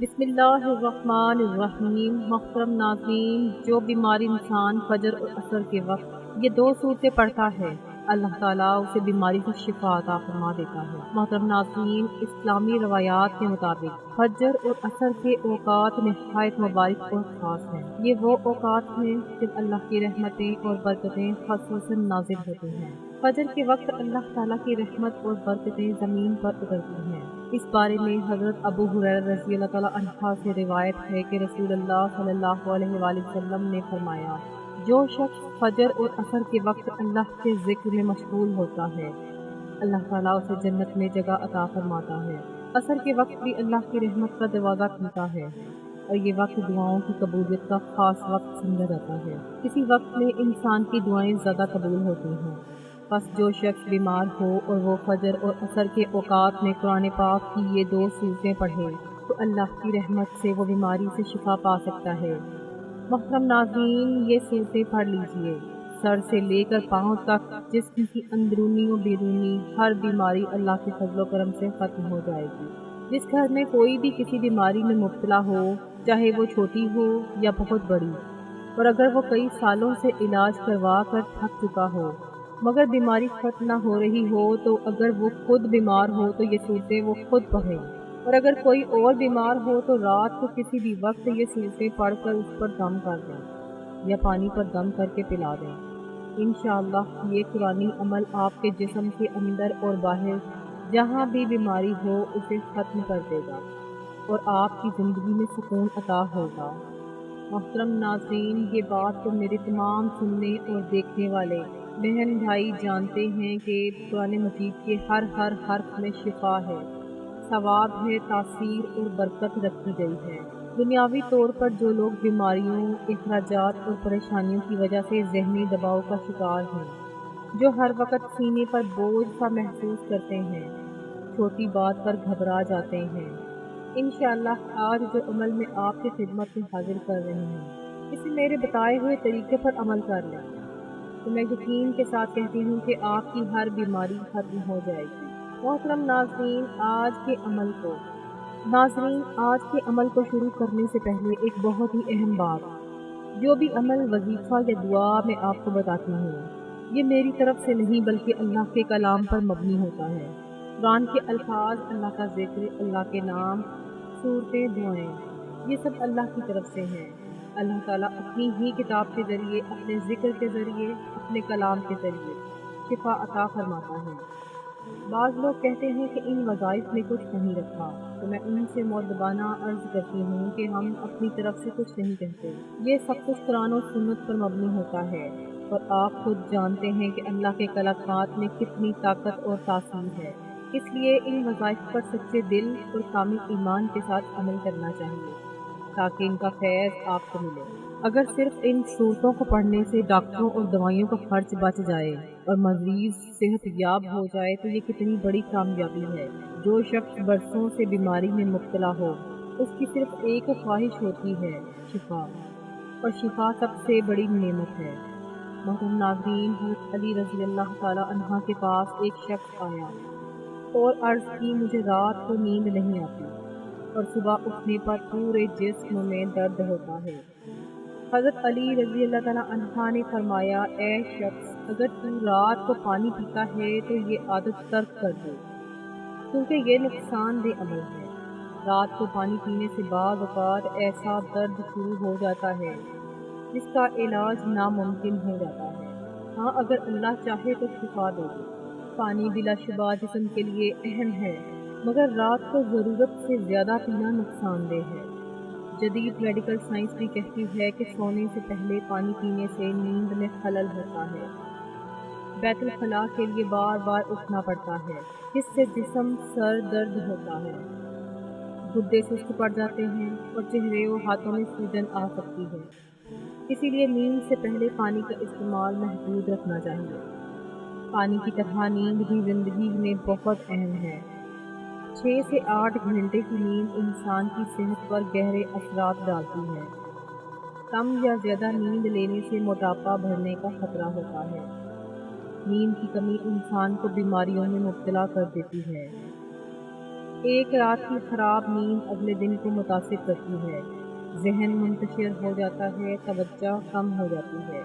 بسم اللہ الرحمن الرحیم۔ محترم ناظرین، جو بیماری انسان فجر اور عصر کے وقت یہ دو صورتیں پڑھتا ہے، اللہ تعالیٰ اسے بیماری سے شفا عطا فرما دیتا ہے۔ محترم ناظرین، اسلامی روایات کے مطابق فجر اور عصر کے اوقات نہایت مبارک اور خاص ہیں۔ یہ وہ اوقات ہیں جب اللہ کی رحمتیں اور برکتیں خصوصاً نازل ہوتی ہیں۔ فجر کے وقت اللہ تعالیٰ کی رحمت اور برکتیں زمین پر اترتی ہیں۔ اس بارے میں حضرت ابو ہریرہ رضی اللہ تعالیٰ عنہ سے روایت ہے کہ رسول اللہ صلی اللہ علیہ وآلہ وسلم نے فرمایا، جو شخص فجر اور عصر کے وقت اللہ کے ذکر میں مشغول ہوتا ہے، اللہ تعالیٰ اسے جنت میں جگہ عطا فرماتا ہے۔ عصر کے وقت بھی اللہ کی رحمت کا دروازہ کھلتا ہے اور یہ وقت دعاؤں کی قبولیت کا خاص وقت سمجھا جاتا ہے۔ اسی وقت میں انسان کی دعائیں زیادہ قبول ہوتی ہیں۔ بس جو شخص بیمار ہو اور وہ فجر اور عصر کے اوقات میں قرآن پاک کی یہ دو صورتیں پڑھے تو اللہ کی رحمت سے وہ بیماری سے شفا پا سکتا ہے۔ محترم ناظرین، یہ صورتیں پڑھ لیجئے۔ سر سے لے کر پاؤں تک جسم کی اندرونی و بیرونی ہر بیماری اللہ کے فضل و کرم سے ختم ہو جائے گی۔ جس گھر میں کوئی بھی کسی بیماری میں مبتلا ہو، چاہے وہ چھوٹی ہو یا بہت بڑی، اور اگر وہ کئی سالوں سے علاج کروا کر تھک چکا ہو مگر بیماری ختم نہ ہو رہی ہو، تو اگر وہ خود بیمار ہو تو یہ صورتیں وہ خود پڑھے، اور اگر کوئی اور بیمار ہو تو رات کو کسی بھی وقت یہ صورتیں پڑھ کر اس پر دم کر دیں یا پانی پر دم کر کے پلا دیں۔ انشاءاللہ یہ قرآنی عمل آپ کے جسم کے اندر اور باہر جہاں بھی بیماری ہو اسے ختم کر دے گا اور آپ کی زندگی میں سکون عطا ہوگا۔ محترم ناظرین، یہ بات تو میرے تمام سننے اور دیکھنے والے بہن بھائی جانتے ہیں کہ قرآن مجید کے ہر حرف میں شفا ہے، ثواب ہے، تاثیر اور برکت رکھی گئی ہے۔ دنیاوی طور پر جو لوگ بیماریوں، اخراجات اور پریشانیوں کی وجہ سے ذہنی دباؤ کا شکار ہیں، جو ہر وقت سینے پر بوجھ سا محسوس کرتے ہیں، چھوٹی بات پر گھبرا جاتے ہیں، انشاءاللہ آج جو عمل میں آپ کی خدمت میں حاضر کر رہی ہوں، اسے میرے بتائے ہوئے طریقے پر عمل کر لیں تو میں یقین کے ساتھ کہتی ہوں کہ آپ کی ہر بیماری ختم ہو جائے گی۔ محترم ناظرین، آج کے عمل کو شروع کرنے سے پہلے ایک بہت ہی اہم بات، جو بھی عمل، وظیفہ یا دعا میں آپ کو بتاتی ہوں، یہ میری طرف سے نہیں بلکہ اللہ کے کلام پر مبنی ہوتا ہے۔ قرآن کے الفاظ، اللہ کا ذکر، اللہ کے نام، صورتیں، دعائیں، یہ سب اللہ کی طرف سے ہیں۔ اللہ تعالیٰ اپنی ہی کتاب کے ذریعے، اپنے ذکر کے ذریعے، اپنے کلام کے ذریعے شفا عطا فرماتا ہے۔ بعض لوگ کہتے ہیں کہ ان وظائف میں کچھ نہیں رکھا، تو میں ان سے مؤدبانہ عرض کرتی ہوں کہ ہم اپنی طرف سے کچھ نہیں کہتے، یہ سب کچھ قرآن و سنت پر مبنی ہوتا ہے، اور آپ خود جانتے ہیں کہ اللہ کے کلمات میں کتنی طاقت اور تاثیر ہے۔ اس لیے ان وظائف پر سچے دل اور کامل ایمان کے ساتھ عمل کرنا چاہیے تاکہ ان کا فیض آپ کو ملے۔ اگر صرف ان صورتوں کو پڑھنے سے ڈاکٹروں اور دوائیوں کا خرچ بچ جائے اور مریض صحت یاب ہو جائے تو یہ کتنی بڑی کامیابی ہے۔ جو شخص برسوں سے بیماری میں مبتلا ہو، اس کی صرف ایک خواہش ہوتی ہے، شفا، اور شفا سب سے بڑی نعمت ہے۔ محترم ناظرین، حضرت علی رضی اللہ تعالیٰ عنہ کے پاس ایک شخص آیا اور عرض کی، مجھے رات کو نیند نہیں آتی اور صبح اٹھنے پر پورے جسم میں درد ہوتا ہے۔ حضرت علی رضی اللہ تعالیٰ عنہ نے فرمایا، اے شخص، اگر تو رات کو پانی پیتا ہے تو یہ عادت ترک کر دے، کیونکہ یہ نقصان دہ عمل ہے۔ رات کو پانی پینے سے بعض اوقات ایسا درد شروع ہو جاتا ہے جس کا علاج ناممکن ہو جاتا ہے۔ ہاں، اگر اللہ چاہے تو شفا دے گے۔ پانی بلا شبہ جسم کے لیے اہم ہے، مگر رات کو ضرورت سے زیادہ پینا نقصان دہ ہے۔ جدید میڈیکل سائنس بھی کہتی ہے کہ سونے سے پہلے پانی پینے سے نیند میں خلل ہوتا ہے، بیت الخلاء کے لیے بار بار اٹھنا پڑتا ہے، جس سے جسم سر درد ہوتا ہے، گردے سست پڑ جاتے ہیں اور چہرے و ہاتھوں میں سوجن آ سکتی ہے۔ اسی لیے نیند سے پہلے پانی کا استعمال محدود رکھنا چاہیے۔ پانی کی طرح نیند بھی زندگی میں بہت اہم ہے۔ 6 سے 8 گھنٹے کی نیند انسان کی صحت پر گہرے اثرات ڈالتی ہے۔ کم یا زیادہ نیند لینے سے موٹاپا بڑھنے کا خطرہ ہوتا ہے۔ نیند کی کمی انسان کو بیماریوں میں مبتلا کر دیتی ہے۔ ایک رات کی خراب نیند اگلے دن کو متاثر کرتی ہے، ذہن منتشر ہو جاتا ہے، توجہ کم ہو جاتی ہے۔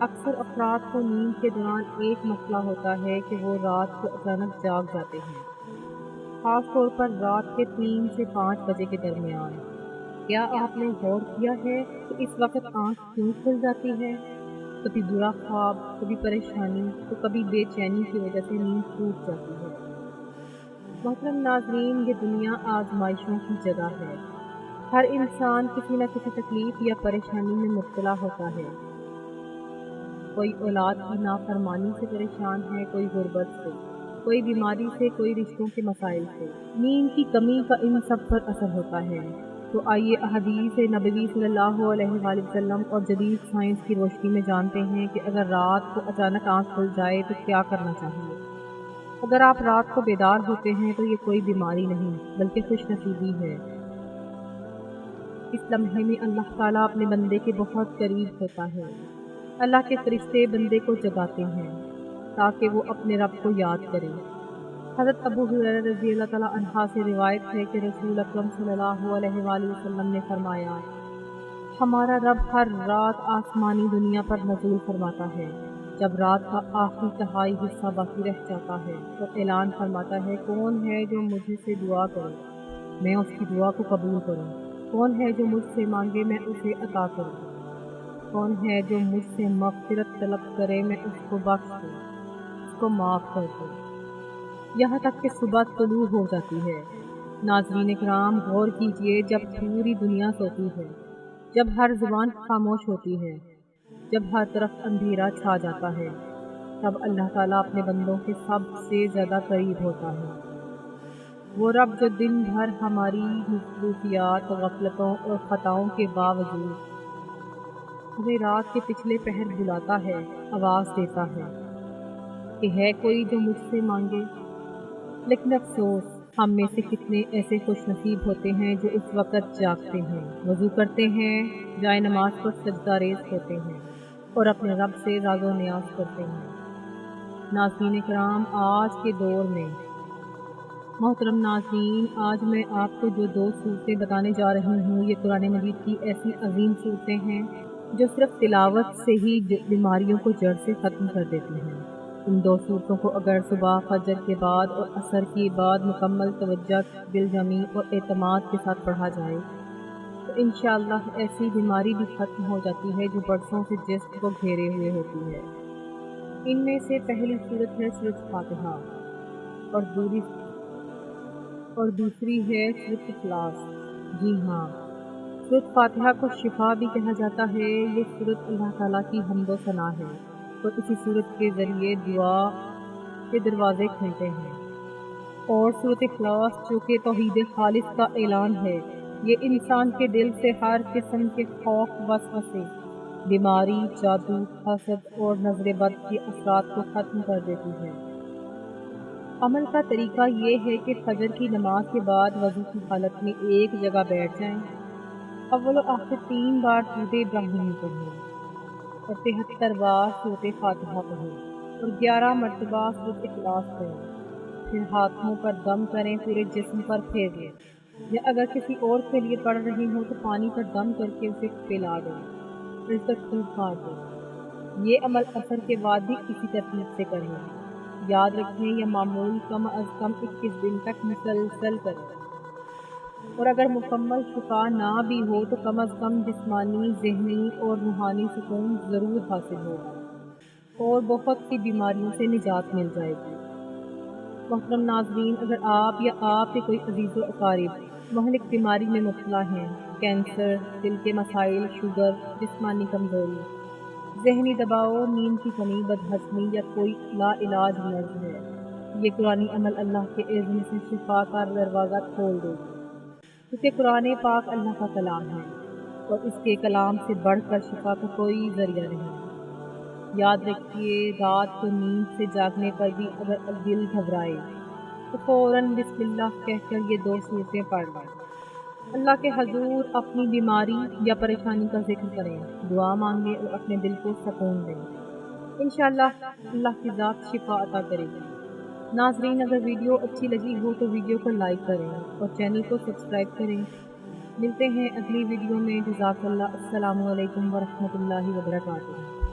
اکثر افراد کو نیند کے دوران ایک مسئلہ ہوتا ہے کہ وہ رات کو اچانک جاگ جاتے ہیں، خاص طور پر رات کے 3 سے 5 بجے کے درمیان۔ کیا آپ نے غور کیا ہے کہ اس وقت آنکھ کیوں کھل جاتی ہے؟ کبھی برا خواب، کبھی پریشانی، تو کبھی بے چینی کی وجہ سے نیند ٹوٹ جاتی ہے۔ محترم ناظرین، یہ دنیا آزمائشوں کی جگہ ہے۔ ہر انسان کسی نہ کسی تکلیف یا پریشانی میں مبتلا ہوتا ہے۔ کوئی اولاد کی نافرمانی سے پریشان ہے، کوئی غربت سے، کوئی بیماری سے، کوئی رشتوں کے مسائل سے۔ نیند کی کمی کا ان سب پر اثر ہوتا ہے۔ تو آئیے احادیث نبوی صلی اللہ علیہ وآلہ وسلم اور جدید سائنس کی روشنی میں جانتے ہیں کہ اگر رات کو اچانک آنکھ کھل جائے تو کیا کرنا چاہیے۔ اگر آپ رات کو بیدار ہوتے ہیں تو یہ کوئی بیماری نہیں بلکہ خوش نصیبی ہے۔ اس لمحے میں اللہ تعالیٰ اپنے بندے کے بہت قریب ہوتا ہے۔ اللہ کے فرشتے بندے کو جگاتے ہیں تاکہ وہ اپنے رب کو یاد کرے۔ حضرت ابو ہریرہ رضی اللہ تعالیٰ عنہ سے روایت ہے کہ رسول اکرم صلی اللہ علیہ وآلہ وسلم نے فرمایا، ہمارا رب ہر رات آسمانی دنیا پر نزول فرماتا ہے جب رات کا آخری تہائی حصہ باقی رہ جاتا ہے اور اعلان فرماتا ہے، کون ہے جو مجھ سے دعا کرے میں اس کی دعا کو قبول کروں، کون ہے جو مجھ سے مانگے میں اسے عطا کروں، کون ہے جو مجھ سے مغفرت طلب کرے میں اس کو بخش دوں، اس کو معاف کر دوں، یہاں تک کہ صبح طلوع ہو جاتی ہے۔ ناظرین کرام، غور کیجئے، جب پوری دنیا سوتی ہے، جب ہر زبان خاموش ہوتی ہے، جب ہر طرف اندھیرا چھا جاتا ہے، تب اللہ تعالیٰ اپنے بندوں کے سب سے زیادہ قریب ہوتا ہے۔ وہ رب جو دن بھر ہماری مصروفیات، غفلتوں اور خطاؤں کے باوجود ہمیں رات کے پچھلے پہر بلاتا ہے، آواز دیتا ہے کہ ہے کوئی جو مجھ سے مانگے۔ لیکن افسوس، ہم میں سے کتنے ایسے خوش نصیب ہوتے ہیں جو اس وقت جاگتے ہیں، وضو کرتے ہیں، جائے نماز پر سجدہ ریز ہوتے ہیں اور اپنے رب سے راز و نیاز کرتے ہیں۔ ناظرین کرام، آج کے دور میں محترم ناظرین، آج میں آپ کو جو 2 صورتیں بتانے جا رہی ہوں، یہ قرآن مجید کی ایسی عظیم صورتیں ہیں جو صرف تلاوت سے ہی بیماریوں کو جڑ سے ختم کر دیتی ہیں۔ ان 2 صورتوں کو اگر صبح فجر کے بعد اور عصر کے بعد مکمل توجہ، دل جمی اور اعتماد کے ساتھ پڑھا جائے تو انشاءاللہ ایسی بیماری بھی ختم ہو جاتی ہے جو برسوں سے جسم کو گھیرے ہوئے ہوتی ہے۔ ان میں سے پہلی صورت ہے سورۃ فاتحہ اور دوسری ہے سورۃ اخلاص۔ جی ہاں، سورۃ فاتحہ کو شفا بھی کہا جاتا ہے۔ یہ سورت اللہ تعالیٰ کی حمد و ثنا ہے اور اسی سورت کے ذریعے دعا کے دروازے کھلتے ہیں۔ اور سورۃ اخلاص جو کہ توحید خالص کا اعلان ہے، یہ انسان کے دل سے ہر قسم کے خوف، وسوسے، بیماری، جادو، حسد اور نظر بد کے اثرات کو ختم کر دیتی ہے۔ عمل کا طریقہ یہ ہے کہ فجر کی نماز کے بعد وضو کی حالت میں ایک جگہ بیٹھ جائیں، اول و آخر 3 بار درود ابراہیمی پڑھیں اور 73 بار سورۃ فاتحہ پڑھیں اور 11 مرتبہ سورۃ اخلاص پڑھیں۔ پھر ہاتھوں پر دم کریں، پورے جسم پر پھیر لیں، یا اگر کسی اور کے لیے پڑھ رہے ہوں تو پانی پر دم کر کے اسے پلا دیں اور اس پر پھونک مار دیں۔ یہ عمل عصر کے بعد بھی اسی ترتیب سے کریں۔ یاد رکھیں، یہ معمول کم از کم 21 دن تک مسلسل کریں، اور اگر مکمل شفا نہ بھی ہو تو کم از کم جسمانی، ذہنی اور روحانی سکون ضرور حاصل ہوگا اور بہت سی بیماریوں سے نجات مل جائے گی۔ محترم ناظرین، اگر آپ یا آپ کے کوئی عزیز و اقارب مہلک بیماری میں مبتلا ہیں، کینسر، دل کے مسائل، شوگر، جسمانی کمزوری، ذہنی دباؤ، نیند کی کمی، بدہضمی یا کوئی لا علاج مرض ہے، یہ قرآنی عمل اللہ کے اذن سے شفا کا دروازہ کھول دے گی، کیونکہ قرآن پاک اللہ کا کلام ہے اور اس کے کلام سے بڑھ کر شفا کا کوئی ذریعہ نہیں۔ یاد رکھیے، رات کو نیند سے جاگنے پر بھی اگر دل گھبرائے تو فوراً بسم اللہ کہہ کر یہ 2 صورتیں پڑھ لیں، اللہ کے حضور اپنی بیماری یا پریشانی کا ذکر کریں، دعا مانگیں اور اپنے دل کو سکون دیں۔ انشاءاللہ اللہ کی ذات شفا عطا کرے گی۔ ناظرین اگر ویڈیو اچھی لگی ہو تو ویڈیو کو لائک کریں اور چینل کو سبسکرائب کریں۔ ملتے ہیں اگلی ویڈیو میں۔ جزاک اللہ۔ السلام علیکم ورحمۃ اللہ وبرکاتہ۔